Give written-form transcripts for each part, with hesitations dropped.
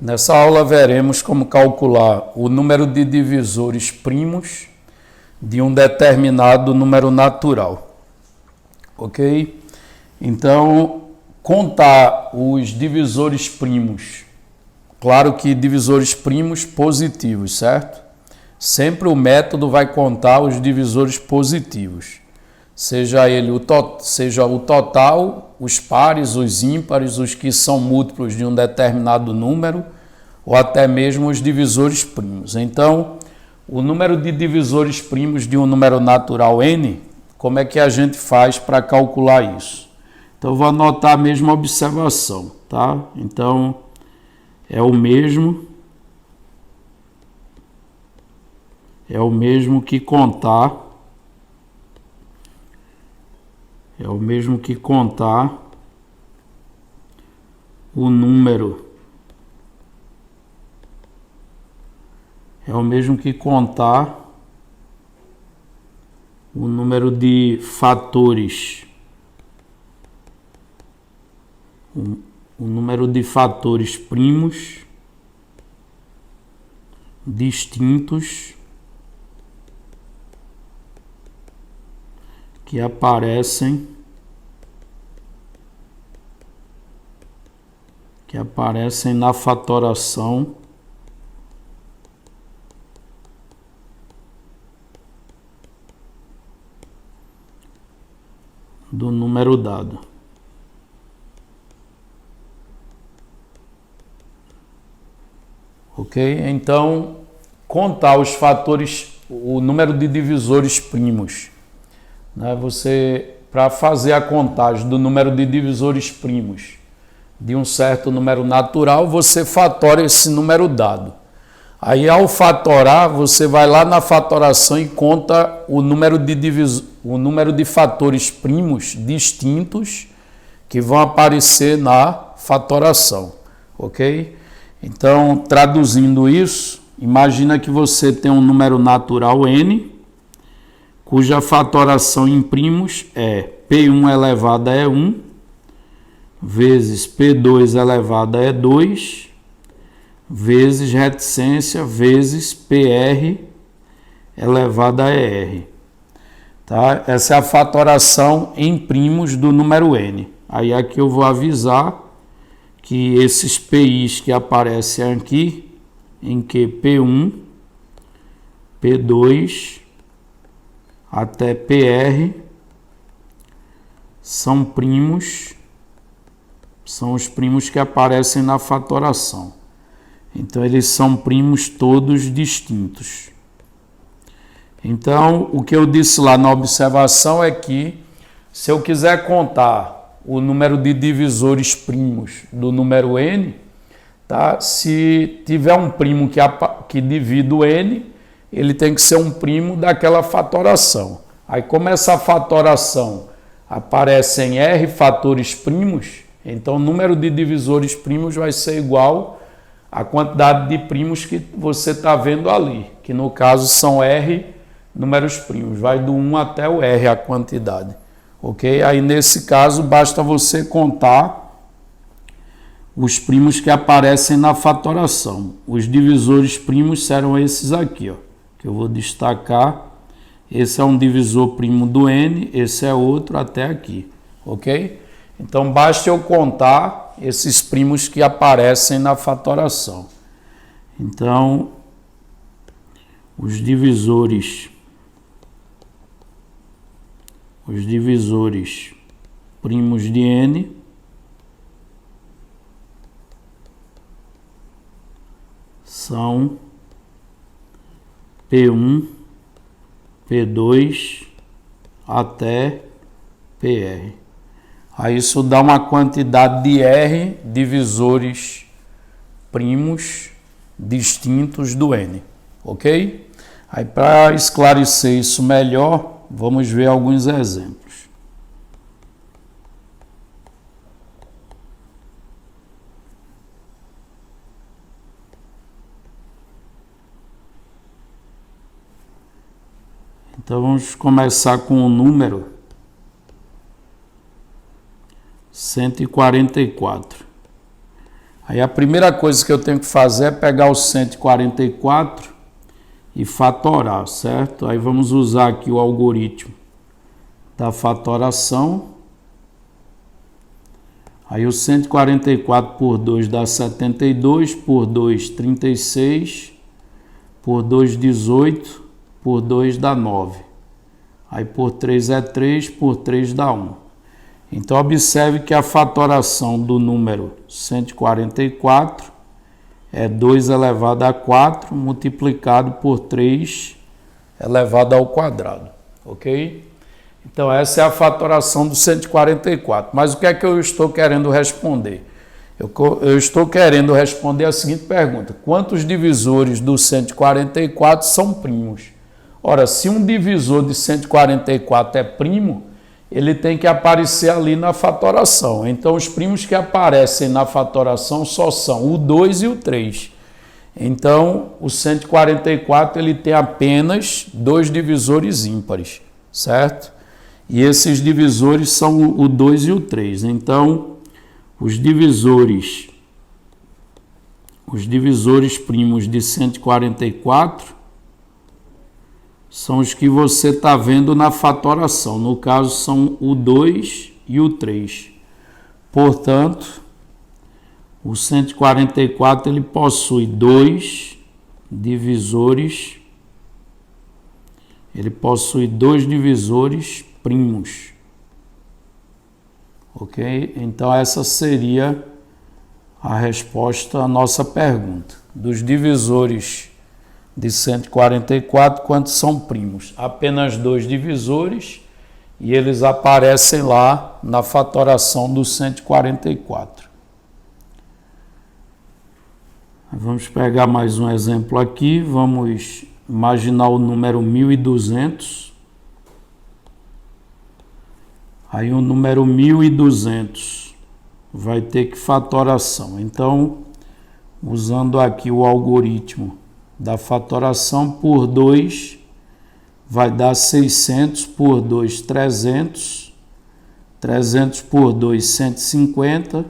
Nessa aula veremos como calcular o número de divisores primos de um determinado número natural. Ok? Então, contar os divisores primos. Claro que divisores primos positivos, certo? Sempre o método vai contar os divisores positivos. Seja o total, os pares, os ímpares, os que são múltiplos de um determinado número, ou até mesmo os divisores primos. Então, o número de divisores primos de um número natural n, como é que a gente faz para calcular isso? Então, eu vou anotar a mesma observação, tá? Então, é o mesmo que contar o número. É o mesmo que contar o número de fatores. O número de fatores primos distintos que aparecem na fatoração do número dado. Ok? Então, contar os fatores, o número de divisores primos. Para fazer a contagem do número de divisores primos de um certo número natural, você fatora esse número dado. Aí, ao fatorar, você vai lá na fatoração e conta o número de fatores primos distintos que vão aparecer na fatoração, ok? Então, traduzindo isso, imagina que você tem um número natural n, cuja fatoração em primos é P1 elevado a 1, vezes P2 elevado a 2, vezes reticência, vezes PR elevado a R. Tá? Essa é a fatoração em primos do número n. Aí aqui eu vou avisar que esses PIs que aparecem aqui, em que P1, P2 até PR, são primos, são os primos que aparecem na fatoração. Então, eles são primos todos distintos. Então, o que eu disse lá na observação é que, se eu quiser contar o número de divisores primos do número n, tá? Se tiver um primo que divide o n, ele tem que ser um primo daquela fatoração. Aí, como essa fatoração aparece em R fatores primos, então o número de divisores primos vai ser igual à quantidade de primos que você está vendo ali, que no caso são R números primos, vai do 1 até o R a quantidade. Ok? Aí, nesse caso, basta você contar os primos que aparecem na fatoração. Os divisores primos serão esses aqui, ó, que eu vou destacar. Esse é um divisor primo do n, esse é outro até aqui. Ok? Então, basta eu contar esses primos que aparecem na fatoração. Então, os divisores primos de n são P1, P2 até PR. Aí isso dá uma quantidade de R divisores primos distintos do n, ok? Aí, para esclarecer isso melhor, vamos ver alguns exemplos. Então, vamos começar com o número 144. Aí a primeira coisa que eu tenho que fazer é pegar o 144 e fatorar, certo? Aí vamos usar aqui o algoritmo da fatoração. Aí o 144 por 2 dá 72, por 2, 36, por 2, 18, por 2 dá 9. Aí por 3 é 3, por 3 dá 1. Então observe que a fatoração do número 144 é 2 elevado a 4 multiplicado por 3 elevado ao quadrado, ok? Então essa é a fatoração do 144. Mas o que é que eu estou querendo responder? Eu estou querendo responder a seguinte pergunta: quantos divisores do 144 são primos? Ora, se um divisor de 144 é primo, ele tem que aparecer ali na fatoração. Então os primos que aparecem na fatoração só são o 2 e o 3. Então o 144 ele tem apenas dois divisores ímpares, certo? E esses divisores são o 2 e o 3. Então, os divisores primos de 144 são os que você está vendo na fatoração. No caso, são o 2 e o 3. Portanto, o 144 ele possui dois divisores primos, ok? Então essa seria a resposta à nossa pergunta. Dos divisores de 144, quantos são primos? Apenas dois divisores e eles aparecem lá na fatoração do 144. Vamos pegar mais um exemplo aqui, vamos imaginar o número 1200. Aí o número 1200 vai ter que fatoração. Então, usando aqui o algoritmo da fatoração por 2, vai dar 600 por 2, 300. 300 por 2, 150.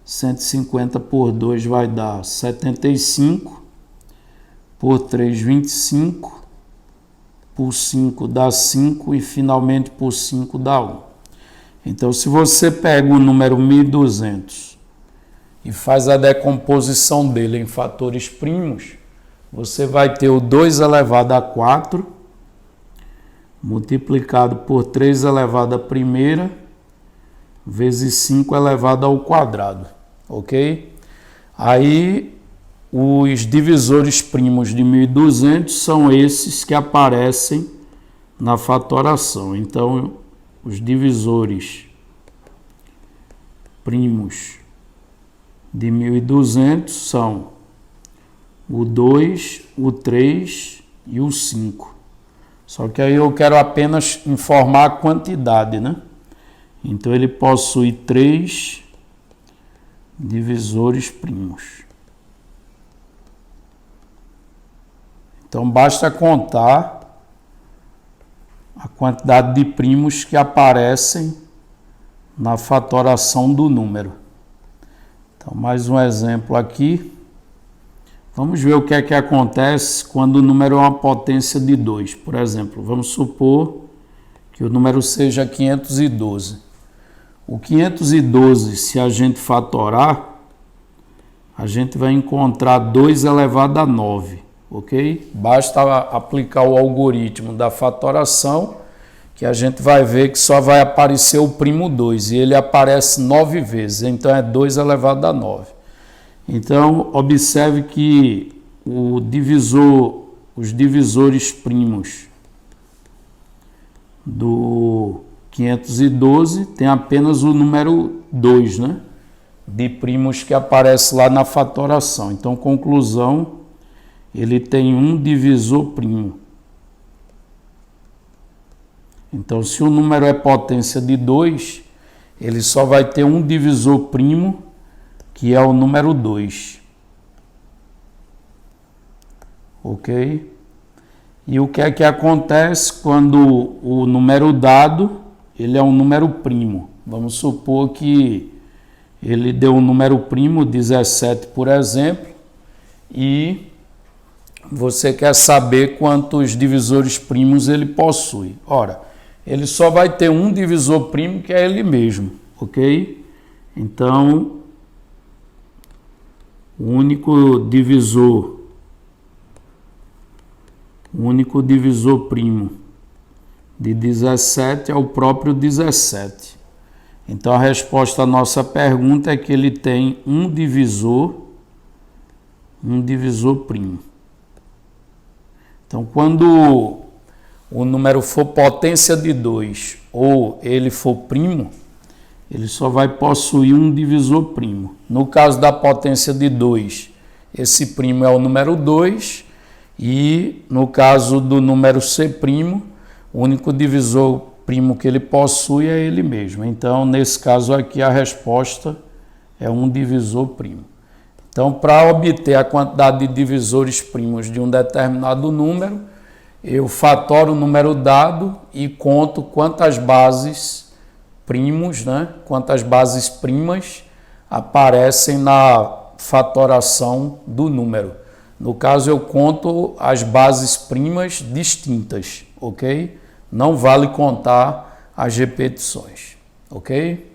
150 por 2 vai dar 75. Por 3, 25. Por 5 dá 5 e finalmente por 5 dá 1. Então, se você pega o número 1200 e faz a decomposição dele em fatores primos, você vai ter o 2 elevado a 4 multiplicado por 3 elevado a primeira vezes 5 elevado ao quadrado, ok? Aí, os divisores primos de 1200 são esses que aparecem na fatoração. Então, os divisores primos de 1200 são o 2, o 3 e o 5. Só que aí eu quero apenas informar a quantidade, né? Então ele possui 3 divisores primos. Então basta contar a quantidade de primos que aparecem na fatoração do número. Então, mais um exemplo aqui. Vamos ver o que é que acontece quando o número é uma potência de 2. Por exemplo, vamos supor que o número seja 512. O 512, se a gente fatorar, a gente vai encontrar 2 elevado a 9. Ok? Basta aplicar o algoritmo da fatoração, que a gente vai ver que só vai aparecer o primo 2, e ele aparece 9 vezes, então é 2 elevado a 9. Então, observe que os divisores primos do 512 tem apenas o número 2, né? De primos que aparece lá na fatoração. Então, conclusão, ele tem um divisor primo. Então, se o número é potência de 2, ele só vai ter um divisor primo, que é o número 2. Ok? E o que é que acontece quando o número dado, ele é um número primo? Vamos supor que Ele deu um número primo, 17, por exemplo, e você quer saber quantos divisores primos ele possui. Ora, ele só vai ter um divisor primo, que é ele mesmo, ok? Então, o único divisor primo de 17 é o próprio 17. Então, a resposta à nossa pergunta é que ele tem um divisor primo. Então, quando o número for potência de 2 ou ele for primo, ele só vai possuir um divisor primo. No caso da potência de 2, esse primo é o número 2, e no caso do número C', o único divisor primo que ele possui é ele mesmo. Então, nesse caso aqui, a resposta é um divisor primo. Então, para obter a quantidade de divisores primos de um determinado número, eu fatoro o número dado e conto quantas bases primos, quantas bases primas aparecem na fatoração do número. No caso, eu conto as bases primas distintas, ok? Não vale contar as repetições, ok?